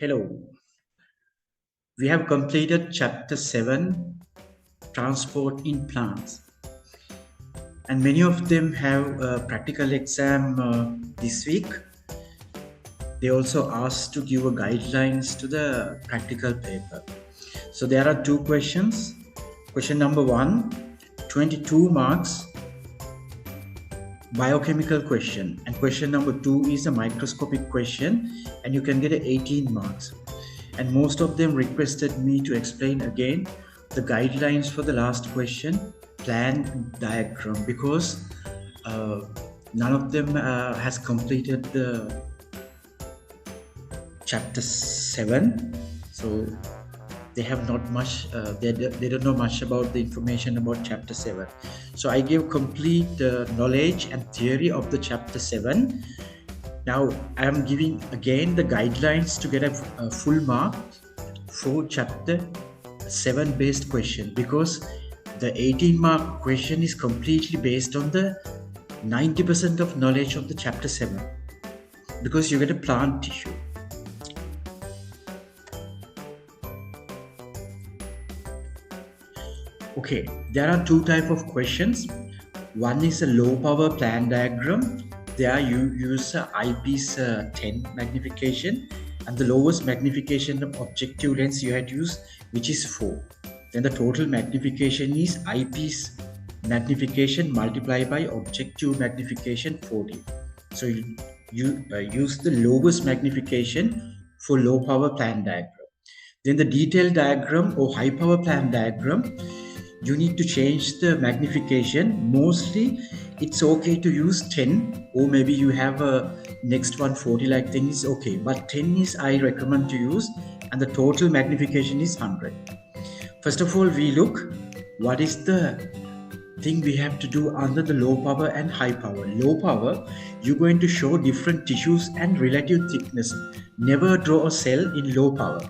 Hello, we have completed chapter 7, Transport in Plants, and many of them have a practical exam this week. They also asked to give a guidelines to the practical paper. So there are two questions. Question number 1, 22 marks, biochemical question, and question number 2 is a microscopic question, and you can get 18 marks. And most of them requested me to explain again the guidelines for the last question, plan diagram, because uh, none of them has completed the chapter 7. So they have not much, they don't know much about the information about chapter 7. So I give complete knowledge and theory of the chapter 7. Now I am giving again the guidelines to get a full mark for chapter 7 based question, because the 18 mark question is completely based on the 90% of knowledge of the chapter 7, because you get a plant tissue. Okay, there are two type of questions. One is a low power plan diagram. There you use eyepiece 10 magnification, and the lowest magnification of objective lens you had used, which is 4. Then the total magnification is eyepiece magnification multiplied by objective magnification 40. So you use the lowest magnification for low power plan diagram. Then the detailed diagram or high power plan diagram, you need to change the magnification. Mostly it's okay to use 10, or maybe you have a next one 40, like 10 is okay, but 10 is I recommend to use, and the total magnification is 100. First of all, we look what is the thing we have to do under the low power and high power. Low power, you're going to show different tissues and relative thickness. Never draw a cell in low power.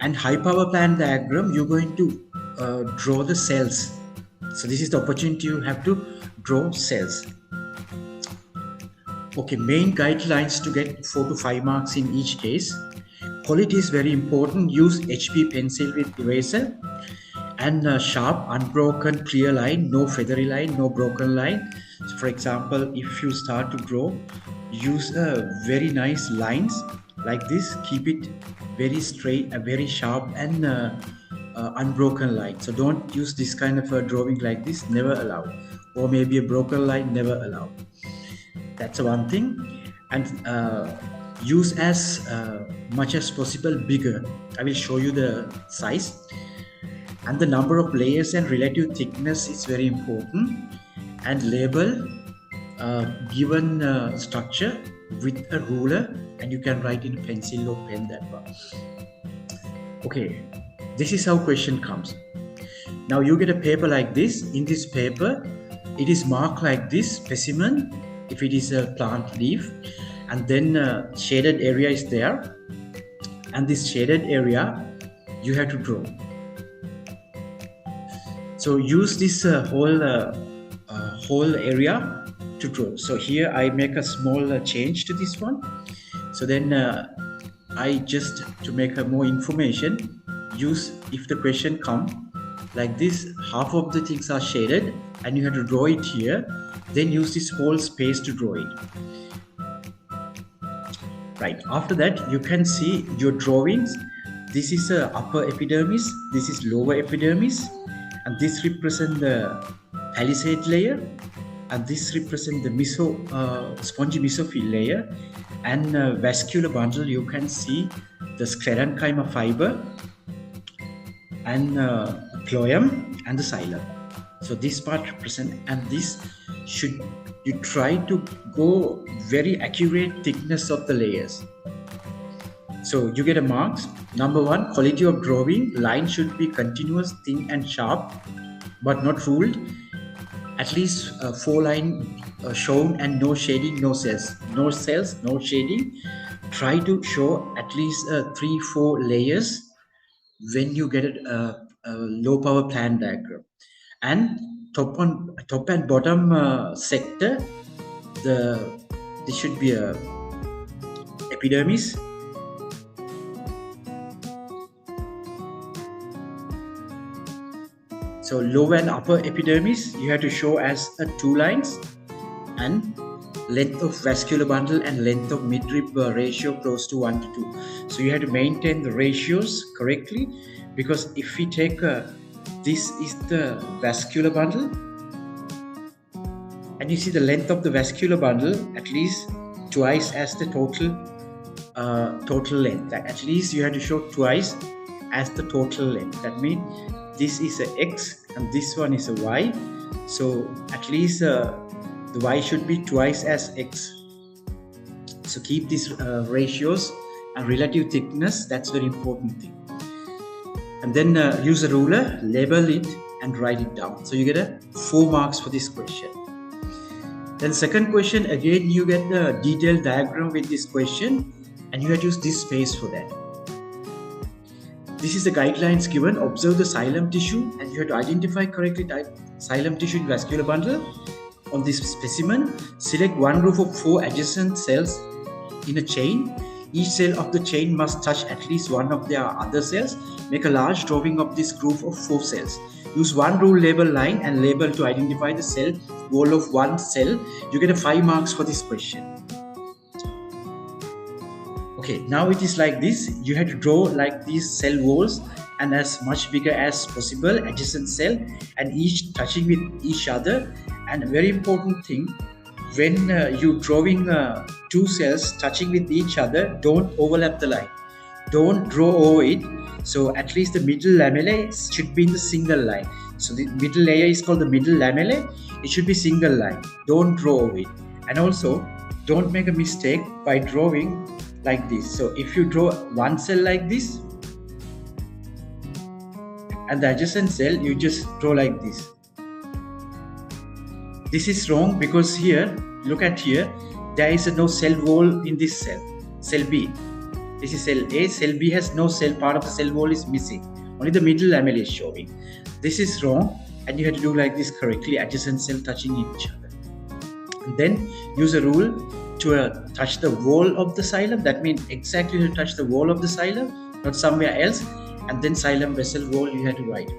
And high power plan diagram, you're going to draw the cells. So this is the opportunity you have to draw cells. Okay, main guidelines to get 4 to 5 marks in each case. Quality is very important. Use HP pencil with eraser, and sharp, unbroken, clear line, no feathery line, no broken line. So for example, if you start to draw, use very nice lines like this. Keep it very straight, very sharp, and unbroken line. So don't use this kind of a drawing like this, never allowed. Or maybe a broken line, never allowed. That's one thing. And use as much as possible bigger. I will show you the size. And the number of layers and relative thickness is very important. And label given structure with a ruler, and you can write in a pencil or pen that one. Okay, this is how question comes. Now you get a paper like this. In this paper, it is marked like this: specimen, if it is a plant leaf, and then shaded area is there, and this shaded area you have to draw. So use this whole area to draw. So here I make a small change to this one. So then I just, to make more information, use, if the question come like this, half of the things are shaded and you have to draw it here, then use this whole space to draw it. Right, after that you can see your drawings. This is upper epidermis, this is lower epidermis, and this represent the palisade layer, and this represent the spongy mesophyll layer, and vascular bundle. You can see the sclerenchyma fiber, and phloem, and the xylem. So this part represent, and this should, you try to go very accurate thickness of the layers. So you get a marks. Number 1, quality of drawing. Line should be continuous, thin and sharp, but not ruled. At least 4 line shown, and no shading, no cells, no shading. Try to show at least 3-4 layers when you get a low power plan diagram. And top and bottom sector, this should be a epidermis, So lower and upper epidermis you have to show as 2 lines, and length of vascular bundle and length of midrib ratio close to 1 to 2. So you have to maintain the ratios correctly, because if we take this is the vascular bundle, and you see the length of the vascular bundle at least twice as the total length. At least you have to show twice as the total length. That means this is a X and this one is a Y. So at least the Y should be twice as X. So keep these ratios and relative thickness. That's very important thing. And then use a ruler, label it and write it down. So you get 4 marks for this question. Then second question, again you get the detailed diagram with this question, and you have to use this space for that. This is the guidelines given. Observe the xylem tissue, and you have to identify correctly xylem tissue in vascular bundle. On this specimen, select one group of 4 adjacent cells in a chain. Each cell of the chain must touch at least one of their other cells. Make a large drawing of this group of 4 cells. Use one rule label line and label to identify the cell wall of one cell. You get 5 marks for this question. Okay, now it is like this. You have to draw like these cell walls, and as much bigger as possible adjacent cell, and each touching with each other. And a very important thing, when you drawing 2 cells touching with each other, don't overlap the line. Don't draw over it. So at least the middle lamellae should be in the single line. So the middle layer is called the middle lamellae. It should be single line. Don't draw over it. And also don't make a mistake by drawing like this. So if you draw one cell like this, and the adjacent cell you just draw like this. This is wrong, because here, look at here, there is no cell wall in this cell, cell B. This is cell A, cell B has no cell, part of the cell wall is missing. Only the middle lamellae is showing. This is wrong, and you have to do like this correctly, adjacent cell touching each other. And then use a rule to touch the wall of the xylem. That means exactly to touch the wall of the xylem, not somewhere else. And then xylem vessel wall you have to write.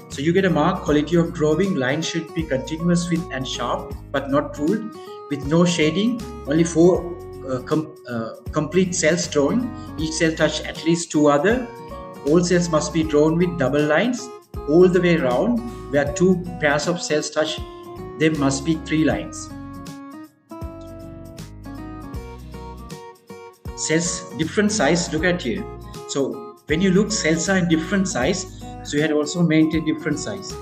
So you get a mark. Quality of drawing, line should be continuous with and sharp, but not ruled, with no shading. Only 4 complete cells drawn. Each cell touch at least 2 other. All cells must be drawn with double lines all the way around. Where 2 pairs of cells touch, there must be 3 lines. Cells different size, look at here. So when you look, cells are in different size, so you had also maintain different size.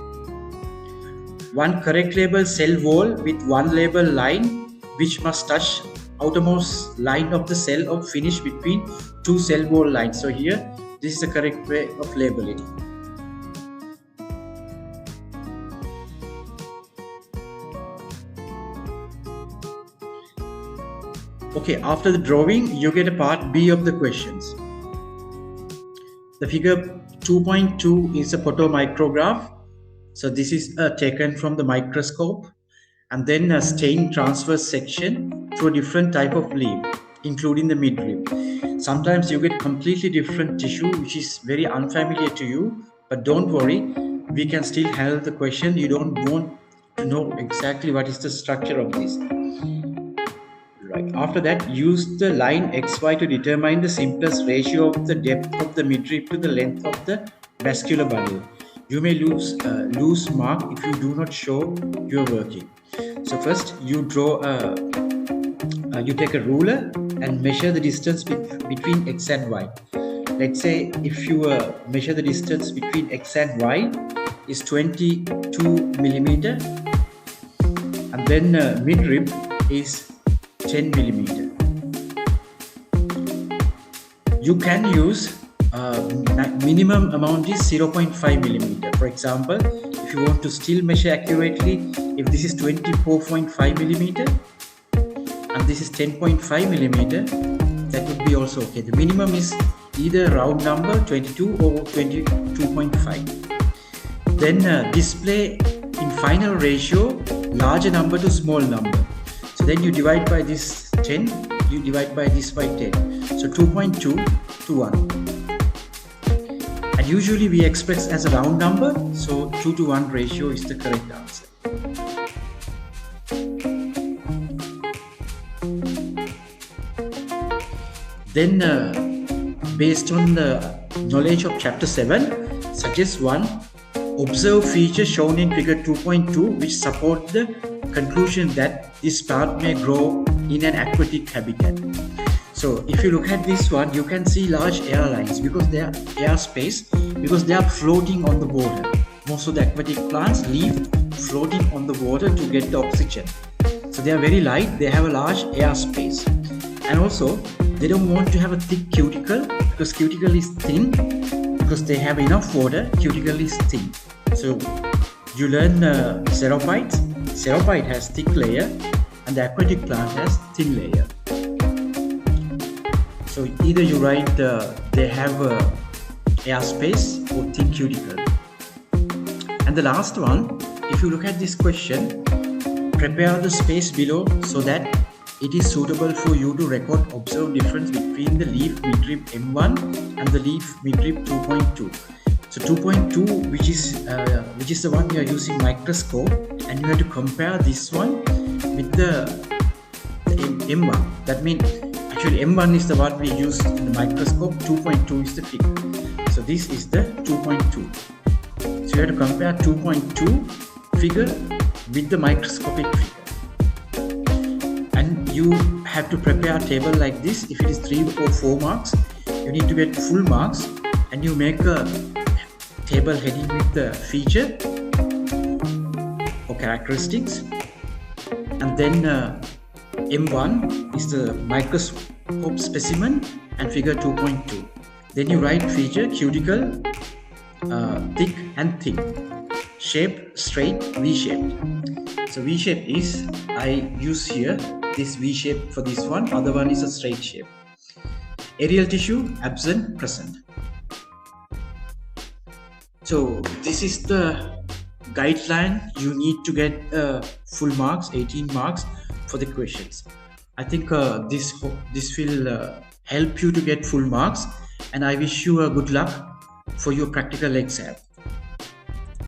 One correct label cell wall with one label line which must touch outermost line of the cell of finish between 2 cell wall lines. So here this is the correct way of labeling. Okay, after the drawing you get a part B of the questions. The figure 2.2 is a photomicrograph. So this is taken from the microscope, and then a stain transverse section through a different type of leaf, including the midrib. Sometimes you get completely different tissue which is very unfamiliar to you, but don't worry, we can still handle the question. You don't want to know exactly what is the structure of this. Right. After that, use the line XY to determine the simplest ratio of the depth of the midrib to the length of the vascular bundle. You may lose mark if you do not show your working. So first you draw you take a ruler and measure the distance between X and Y. Let's say if you measure the distance between X and Y is 22 millimeter, and then midrib is 10 millimeter. You can use minimum amount is 0.5 millimeter. For example, if you want to still measure accurately, if this is 24.5 millimeter and this is 10.5 millimeter, that would be also okay. The minimum is either round number 22 or 22.5. Then display in final ratio larger number to small number. So then you divide by this 10, you divide by this by 10. So 2.2 to 1. And Usually we express as a round number, so 2:1 ratio is the correct answer. Then based on the knowledge of chapter 7, suggest one observe feature shown in figure 2.2 which support the conclusion that this plant may grow in an aquatic habitat. So if you look at this one, you can see large air lines because they are air space, because they are floating on the water. Most of the aquatic plants live floating on the water to get the oxygen. So they are very light, they have a large air space. And also, they don't want to have a thick cuticle because cuticle is thin. Because they have enough water, cuticle is thin. So you learn xerophytes. Xerophyte has thick layer and the aquatic plant has thin layer. So either you write they have air space or thick cuticle. And the last one, if you look at this question, prepare the space below so that it is suitable for you to record observed difference between the leaf midrib M1 and the leaf midrib 2.2. So 2.2, which is the one we are using microscope, and you have to compare this one with the M1. That means actually M1 is the one we used in the microscope, 2.2 is the figure. So this is the 2.2. So you have to compare 2.2 figure with the microscopic figure. And you have to prepare a table like this. If it is 3 or 4 marks, you need to get full marks, and you make a table heading with the feature or characteristics. And then M1 is the microscope specimen and figure 2.2. Then you write feature, cuticle, thick and thin, shape, straight, V-shaped. So V-shape is, I use here this V-shape for this one, other one is a straight shape. Aerial tissue, absent, present. So this is the guideline. You need to get full marks, 18 marks for the questions. I think this will help you to get full marks, and I wish you good luck for your practical exam.